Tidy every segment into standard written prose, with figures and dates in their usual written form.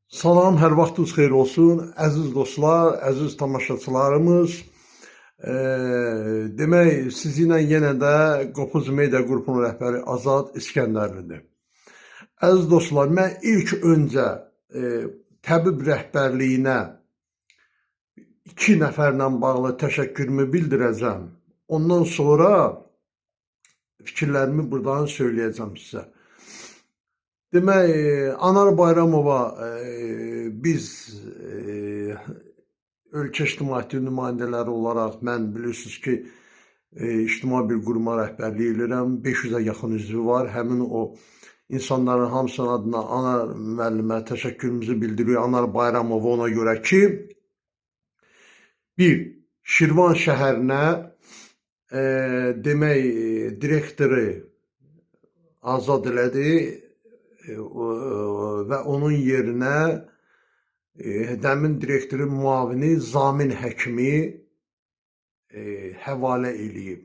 Salam, hər vaxtınız xeyir olsun. Əziz dostlar, əziz tamaşaçılarımız. Demək, sizinlə yenə də Qopuz Media qrupunun rəhbəri Azad İskəndərlidir. Əziz dostlar, mən ilk öncə təbib rəhbərliyinə 2 nəfərlə bağlı təşəkkürümü bildirəcəm. Ondan sonra fikirlərimi buradan söyləyəcəm sizə. Demək, Anar Bayramova biz ölkə ictimaiyyəti nümayəndələri olaraq mən bilirsiniz ki, ictimai bir quruma rəhbərlik edirəm. 500-ə yaxın üzvü var. Həmin o insanların hamısının adına Anar müəllimə təşəkkürümüzü bildiririk. Anar Bayramova ona görə ki, bir, Şirvan şəhərinə demək, direktoru azad elədi və onun yerinə həmin direktorun müavini Zamin həkimi həvalə eləyib.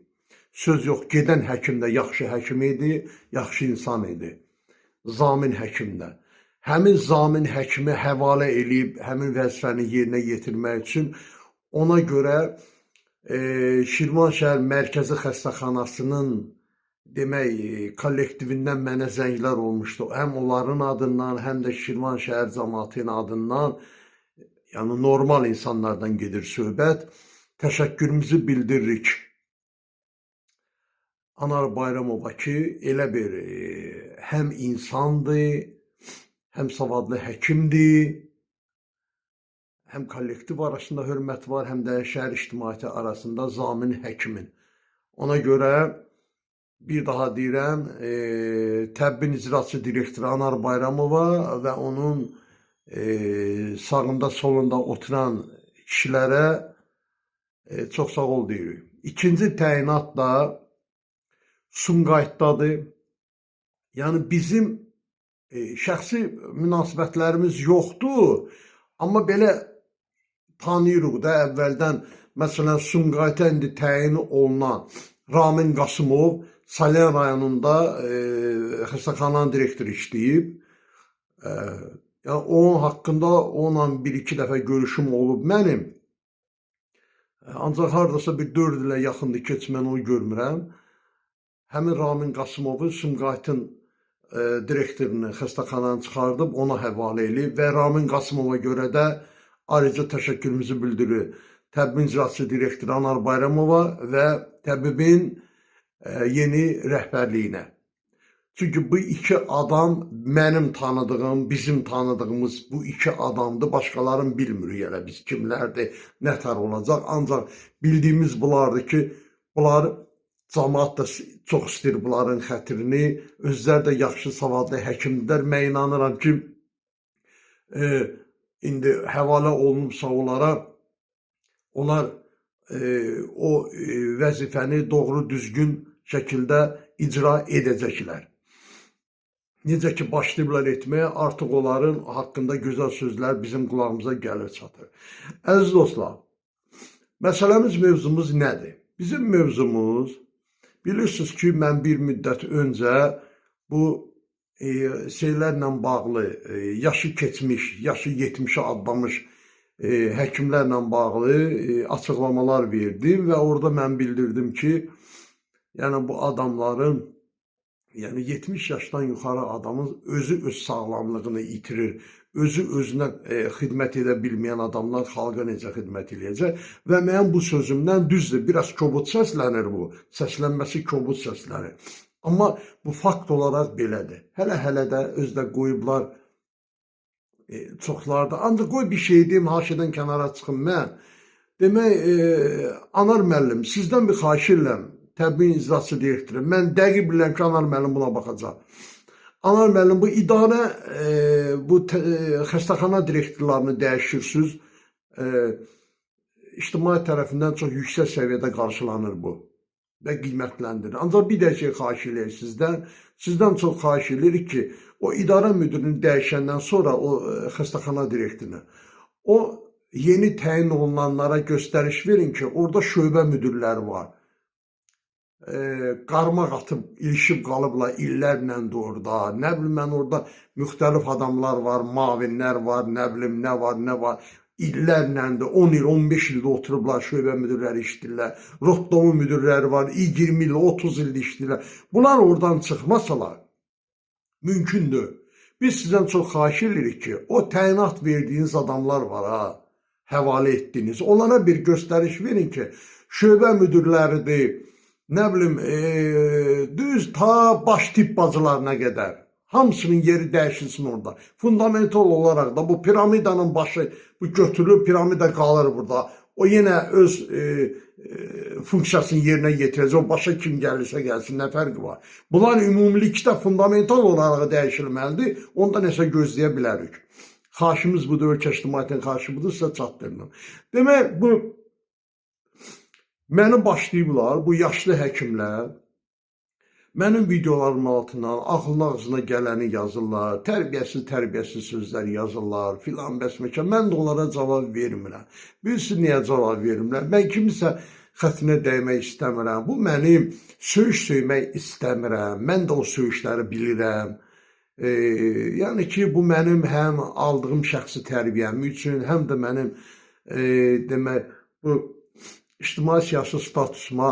Söz yox, gedən həkim də yaxşı həkim idi, yaxşı insan idi. Zamin həkim də. Həmin Zamin həkimi həvalə eləyib, həmin vəzifəni yerinə yetirmək üçün ona görə Şirvan şəhər Mərkəzi Xəstəxanasının demək, kollektivindən mənə zənglər olmuşdu. Həm onların adından, həm də Şirvan şəhər cəmaatının adından, yəni normal insanlardan gedir söhbət. Təşəkkürümüzü bildiririk Anar Bayramova ki, elə bir həm insandır, həm savadlı həkimdir, həm kollektiv arasında hörmət var, həm də şəhər ictimaiyyəti arasında Zamin həkimin. Ona görə bir daha deyirəm, təbbin icraçı direktoru Anar Bayramova və onun sağında solunda oturan kişilərə çox sağ ol deyirik. İkinci təyinat da Sumqayıtdadır. Yəni bizim şəxsi münasibətlərimiz yoxdur, amma belə tanıyırıq da əvvəldən. Məsələn, Sumqayıta indi təyin olunan Ramin Qasımov Salyan rayonunda xəstəxananın direktoru işləyib. Yəni, onun haqqında onunla bir-iki dəfə görüşüm olub mənim. Ancaq haradasa bir 4 ilə yaxındır ki, mən onu görmürəm. Həmin Ramin Qasımovu Sumqayıtın direktorunu xəstəxananı çıxardıb ona həvalə eləyib və Ramin Qasımova görə də ayrıca təşəkkürümüzü bildiririk. Təbbin icraçı direktoru Anar Bayramova və təbibin yeni rəhbərliyinə. Çünki bu iki adam mənim tanıdığım, bizim tanıdığımız bu iki adamdır. Başqalarını bilmirik elə biz kimlərdir, nətər olacaq. Ancaq bildiyimiz bunlardır ki, bunlar cəmaat da çox istəyir bunların xətrini. Özləri də yaxşı savadlı həkimdirlər. Mən inanıram ki, indi həvalə olunubsa onlara, onlar o vəzifəni doğru düzgün şəkildə icra edəcəklər. Necə ki, başlayıblar etməyə, artıq onların haqqında gözəl sözlər bizim qulağımıza gəlir çatır. Əziz dostlar, məsələmiz, mövzumuz nədir? Bizim mövzumuz, bilirsiniz ki, mən bir müddət öncə bu şeylərlə bağlı, yaşı keçmiş, yaşı 70'i adlamış həkimlərlə bağlı açıqlamalar verdim və orada mən bildirdim ki, yəni bu adamların, yəni 70 yaşdan yuxarı adamın özü öz sağlamlığını itirir, özü özünə xidmət edə bilməyən adamlar xalqa necə xidmət edəcək və mənim bu sözümdən düzdür, biraz kobud səslənir bu, səslənməsi kobud səslənir. Amma bu fakt olaraq belədir. Hələ də özdə qoyublar çoxlarda. Ancaq qoy bir şey deyim, haşidən kənara çıxım mən. Demək, Anar müəllim, sizdən bir xahiş edirəm, təbbin icraçı direktoru. Mən dəqiq bilirəm ki, Anar müəllim buna baxacaq. Anar müəllim, bu idarə, bu xəstəxana direktorlarını dəyişirsiniz. İctimai tərəfindən çox yüksək səviyyədə qarşılanır bu və qiymətləndirir. Ancaq bir də şey xahiş edirik sizdən çox xahiş edirik ki, o idarə müdürünü dəyişəndən sonra o xəstəxana direktoruna, o yeni təyin olunanlara göstəriş verin ki, orada şöbə müdürləri var. qarmaq atıb ilişib qalıblar illərlə də orada. Nə bilim mən orada müxtəlif adamlar var, mavinlər var, nə bilim nə var, nə var. İllərlə də 10 il, 15 ildə oturublar, şöbə müdürləri işləyirlər. Rotdomu müdürləri var, 20 il, 30 ildə işləyirlər. Bunlar oradan çıxmasalar mümkündür. Biz sizdən çox xahiş edirik ki, o təyinat verdiyiniz adamlar var ha, həvalə etdiniz. Onlara bir göstəriş verin ki, şöbə müdürləridir, nə bilim, düz ta baş tip bacılarına qədər. Hamısının yeri dəyişilsin orada. Fundamental olaraq da bu piramidanın başı, bu götürülür, piramida qalır burada. O yenə öz funksiyasını yerinə yetirəcək. O başa kim gəlirsə gəlsin, nə fərqi var? Bunlar ümumilikdə fundamental olaraq dəyişilməlidir. Onda nəsə gözləyə bilərik. Xahişimiz budur, ölkə ictimaiyyətinin xahişi budur, sizə çatdırılır. Demək, bu məni başlayıblar, bu yaşlı həkimlər, mənim videolarım altından ağlına ağzına gələni yazırlar, tərbiyəsiz sözlər yazırlar, filan bəsməkə. Mən də onlara cavab vermirəm. Bilirsiniz niyə cavab vermirəm? Mən kimisə xətrinə dəymək istəmirəm. Bu mənim söymək istəmirəm. Mən də o söyüşləri bilirəm. Yəni ki, bu mənim həm aldığım şəxsi tərbiyəm üçün, həm də mənim demək, bu ictimai siyasi statusuma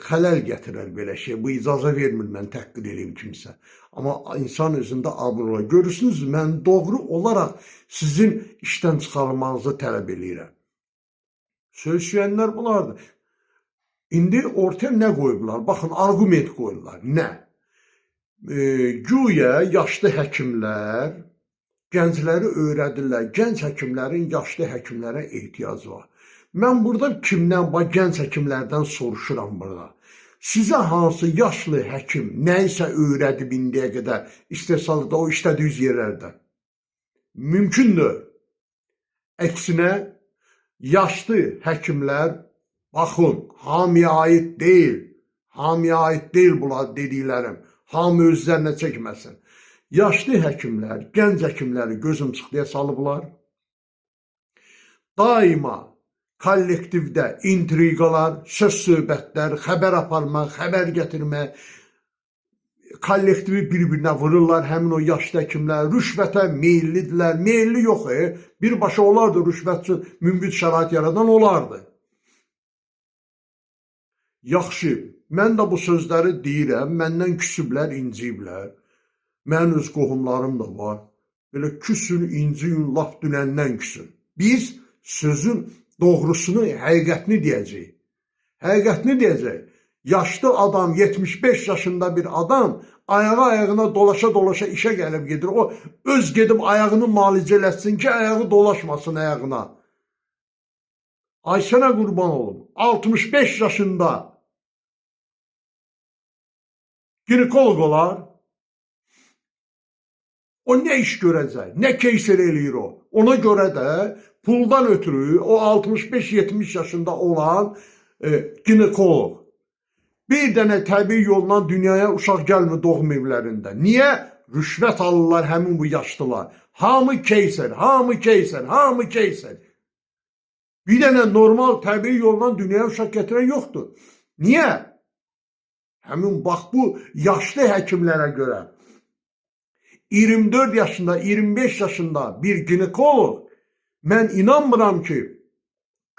xələl gətirər belə şey. Bu icazə vermir mən təhqir edeyim kimsə. Amma insan özündə abır var. Görürsünüz, mən doğru olaraq sizin işdən çıxarılmanızı tələb edirəm. Söyləyənlər bunlardır. İndi ortaya nə qoyublar? Baxın, argument qoyurlar. Nə? Güya yaşlı həkimlər gəncləri öyrədirlər. Gənc həkimlərin yaşlı həkimlərə ehtiyacı var. Mən burada kimdən, gənc həkimlərdən soruşuram burada. Sizə hansı yaşlı həkim nəyisə öyrədib indiyə qədər istehsalda o işlədiyiniz yerlərdə? Mümkündür. Əksinə, yaşlı həkimlər, baxın, hamıya aid deyil. Hamıya aid deyil bunlar dediklərim. Hamı özlərinə çəkməsin. Yaşlı həkimlər, gənc həkimləri gözüm çıxdıya salıblar. Daima kollektivdə intriqalar, söz söhbətlər, xəbər aparmaq, xəbər gətirmək, kollektivi bir-birinə vururlar, həmin o yaşlı həkimlər, rüşvətə meyillidirlər, meyilli yox, birbaşa olardı rüşvət üçün mümkün şərait yaradan olardı. Yaxşı, mən də bu sözləri deyirəm, məndən küsüblər, inciyiblər, mənim öz qohumlarım da var, belə küsün, inciyin, laf dünəndən küsün. Biz sözün doğrusunu, həqiqətini deyəcək. Həqiqətini deyəcək. Yaşlı adam, 75 yaşında bir adam ayağına dolaşa-dolaşa işə gəlib gedir. O öz gedib ayağını müalicə eləsin ki, ayağı dolaşmasın ayağına. Ay sənə qurban olum. 65 yaşında ginekoloq olar. O nə iş görəcək? Nə keyser eləyir o? Ona görə də puldan ötürü o 65-70 yaşında olan ginekoloq bir dənə təbii yolla dünyaya uşaq gəlmir doğum evlərində. Niyə? Rüşvət alırlar həmin bu yaşlılar. Hamı keyser, hamı keyser, hamı keyser. Bir dənə normal təbii yolla dünyaya uşaq gətirən yoxdur. Niyə? Həmin bax bu yaşlı həkimlərə görə 24 yaşında, 25 yaşında bir ginekoloq mən inanmıram ki,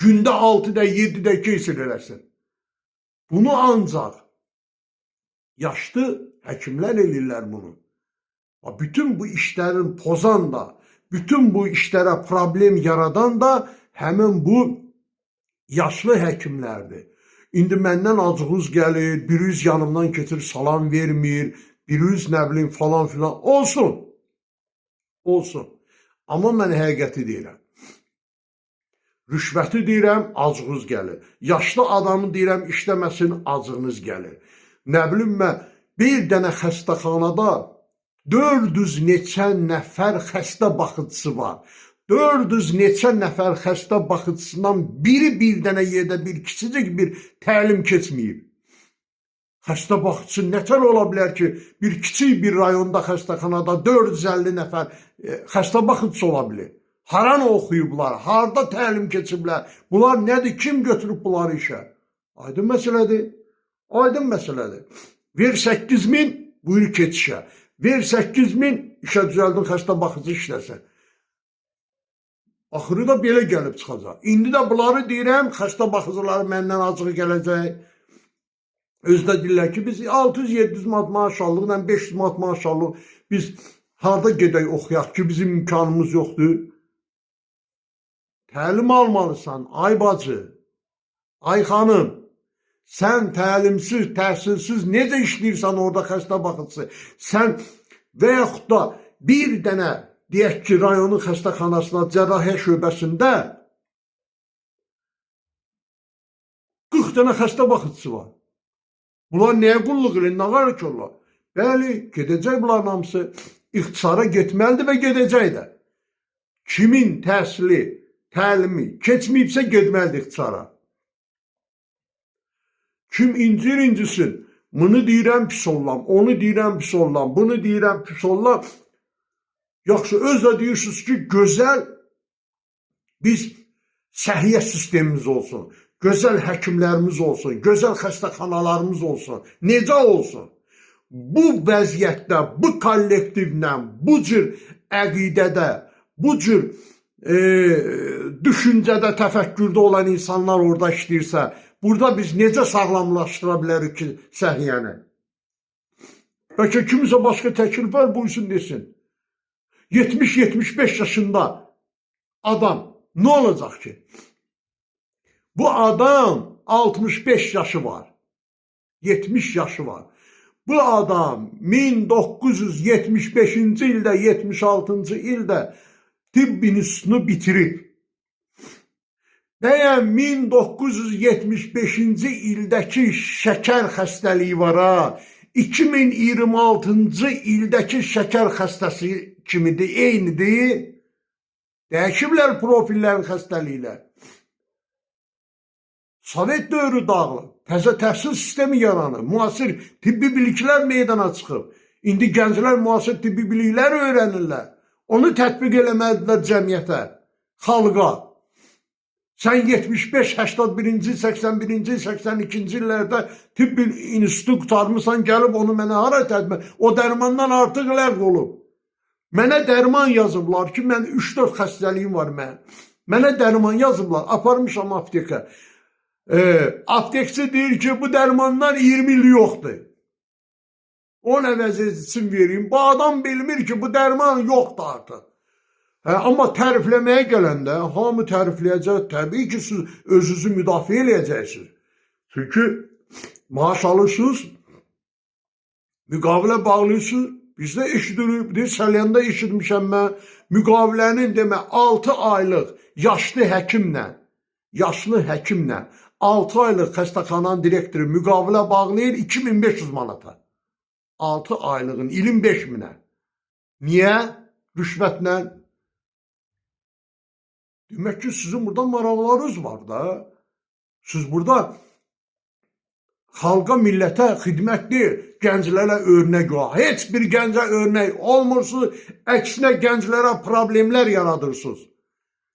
gündə 6-da, 7-də keyser eləsin. Bunu ancaq yaşlı həkimlər eləyirlər bunu. Bütün bu işlərin pozan da, bütün bu işlərə problem yaradan da həmin bu yaşlı həkimlərdir. İndi məndən acığınız gəlir, biriniz yanımdan keçir, salam vermir, biriniz nə bilim falan filan. Olsun. Olsun. Amma mən həqiqəti deyirəm. Rüşvəti deyirəm, acığınız gəlir. Yaşlı adamı deyirəm, işləməsin, acığınız gəlir. Nə bilim mən, bir dənə xəstəxanada 400 neçə nəfər xəstə baxıcısı var. 400 neçə nəfər xəstə baxıcısından biri bir dənə yerdə bir kiçicik bir təlim keçməyib. Xəstə baxıcısı nətər ola bilər ki, bir kiçik bir rayonda xəstəxanada 450 nəfər xəstə baxıcısı ola bilir. Haran oxuyublar, harda təlim keçiblər, bunlar nədir, kim götürüb bunları işə? Aydın məsələdir. Aydın məsələdir. Ver 8.000, buyur keç işə. Ver 8.000, işə düzəldin, xəstə baxıcı işləsin. Axırı da belə gəlib çıxacaq. İndi də bunları deyirəm, xəstə baxıcıları məndən acığı gələcək. Özdə deyirlər ki, biz 600-700 manat maaş alırıq, 500 manat maaş alırıq. Biz harada gedək oxuyaq ki, bizim imkanımız yoxdur. Təlim almalısan, ay bacı, ay xanım. Sən təlimsiz, təhsilsiz necə işləyirsən orada xəstə baxıcısı? Sən və yaxud da bir dənə, deyək ki, rayonun xəstəxanasına, cərrahiyyə şöbəsində 40 dənə xəstə baxıcısı var. Bunlar nəyə qulluq edir, nə var ki onlar? Bəli, gedəcək bunların hamısı. İxtisara getməlidir və gedəcək də. Kimin təhsili, təlimi keçməyibsə getməlidir ixtisara. Kim incisin, bunu deyirəm pis olam, onu deyirəm pis olam, bunu deyirəm pis olam. Yaxşı, özlə deyirsiniz ki, gözəl biz səhiyyə sistemimiz olsun, gözəl həkimlərimiz olsun, gözəl xəstəxanalarımız olsun. Necə olsun? Bu vəziyyətdə, bu kollektivlə, bu cür əqidədə, bu cür düşüncədə, təfəkkürdə olan insanlar orada işləyirsə, burada biz necə sağlamlaşdıra bilərik ki, səhiyyəni? Bəlkə kimsə başqa təklif var, buyursun desin. 70-75 yaşında adam nə olacaq ki? Bu adam 65 yaşı var, 70 yaşı var. Bu adam 1975-ci ildə, 76-cı ildə tibb institutunu bitirib. Bəyəm 1975-ci ildəki şəkər xəstəliyi var ha, 2026-cı ildəki şəkər xəstəsi kimidir, eynidir. Dəyişiblər profillərin xəstəliklər. Sovet dövrü dağılıb, təzə təhsil sistemi yaranıb, müasir tibbi biliklər meydana çıxıb. İndi gənclər müasir tibbi biliklər öyrənirlər. Onu tətbiq eləməlidirlər cəmiyyətə, xalqa. Sən 75, 81-ci, 81-ci, 82-ci illərdə tibb institutu qutarmısan, gəlib onu mənə hara tədbir, o dərmandan artıq ləğv olub. Mənə dərman yazıblar ki, mən 3-4 xəstəliyim var mən. Mənə dərman yazıblar, aparmışam aptekə. Aptekçi deyir ki, bu dərmanlar 20 il yoxdur. O nə vəziyyətçin vereyim? Bu adam bilmir ki, bu dərman yoxdur artıq. Amma tərifləməyə gələndə, hamı tərifləyəcək, təbii ki, siz özünüzü müdafiə eləyəcəksiniz. Çünki maaş alırsınız, müqavilə bağlıyorsunuz, bizdə eşidirik, sələndə eşitmişəm mən, müqavilənin demə 6 aylıq yaşlı həkimlə 6 aylıq xəstəxananın direktoru müqavilə bağlayır 2500 manata. 6 aylığın, ilin 5000'ə. Niyə? Rüşvətlə. Demək ki, sizin burada maraqlarınız var da. Siz burada xalqa, millətə xidmət deyil, gənclərə örnək ola. Heç bir gəncə örnək olmursunuz, əksinə gənclərə problemlər yaradırsınız.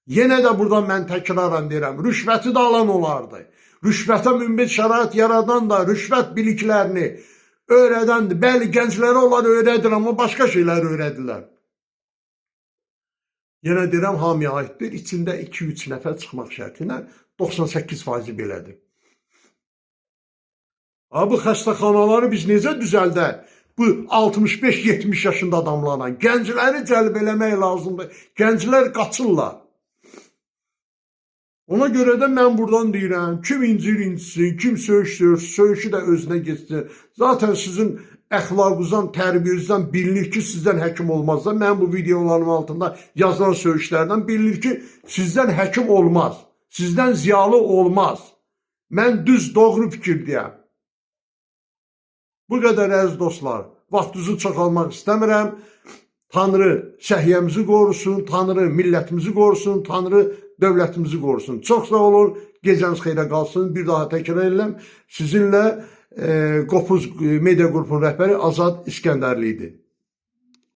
Yenə də burada mən təkrarən deyirəm, rüşvəti də alan olardı. Rüşvətə münbit şərait yaradan da rüşvət biliklərini öyrədəndir. Bəli, gənclərə onlar öyrədir, amma başqa şeylər öyrədirlər. Yenə deyirəm, hamıya aiddir. İçində 2-3 nəfər çıxmaq şərtinə 98% belədir. Bu xəstəxanaları biz necə düzəldək? Bu 65-70 yaşında adamlarla gəncləri cəlb eləmək lazımdır. Gənclər qaçırlar. Ona görə də mən buradan deyirəm, kim incisin, kim söyüşü də özünə geçsin. Zaten sizin əxlaqınızdan, tərbiyənizdən bilinir ki, sizdən həkim olmaz da. Mən bu videoların altında yazılan söyüşlərdən bilinir ki, sizdən həkim olmaz, sizdən ziyalı olmaz. Mən düz, doğru fikir deyəm. Bu qədər əziz dostlar, vaxtınızı çoxalmaq istəmirəm. Tanrı səhiyyəmizi qorusun, Tanrı millətimizi qorusun, Tanrı dövlətimizi qorusun. Çox sağ olun, gecəniz xeyrə qalsın. Bir daha təkrar edirəm, sizinlə Qopuz Media Qrupunun rəhbəri Azad İskəndərli idi.